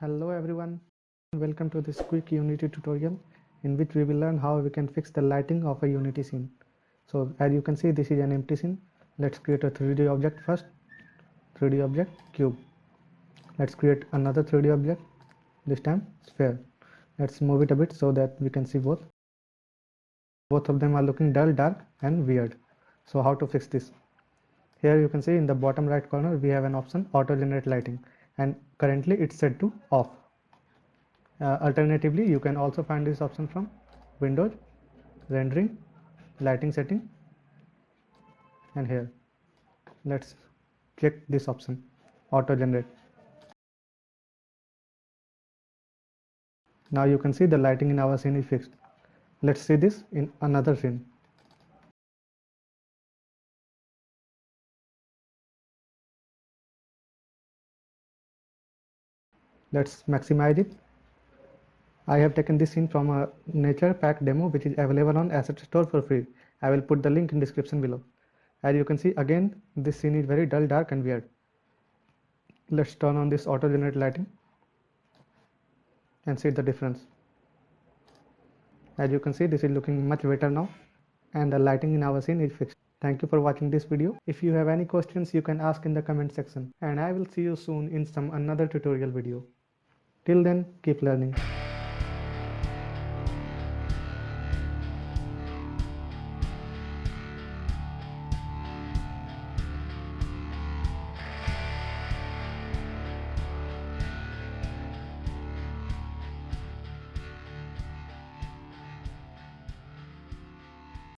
Hello everyone, welcome to this quick Unity tutorial in which we will learn how we can fix the lighting of a Unity scene. So as you can see, this is an empty scene. Let's create a 3D object first. 3D object cube. Let's create another 3D object, this time sphere. Let's move it a bit so that we can see both. Both of them are looking dull, dark and weird. So how to fix this? Here you can see in the bottom right corner we have an option auto generate lighting, and currently it's set to off. Alternatively, you can also find this option from Windows, Rendering, Lighting Setting, and here. Let's click this option, Auto Generate. Now you can see the lighting in our scene is fixed. Let's see this in another scene. Let's maximize it. I have taken this scene from a nature pack demo which is available on Asset Store for free. I will put the link in description below. As you can see, again this scene is very dull, dark and weird. Let's turn on this auto generate lighting and see the difference. As you can see, this is looking much better now and the lighting in our scene is fixed. Thank you for watching this video. If you have any questions, you can ask in the comment section, and I will see you soon in some another tutorial video. Till then, keep learning.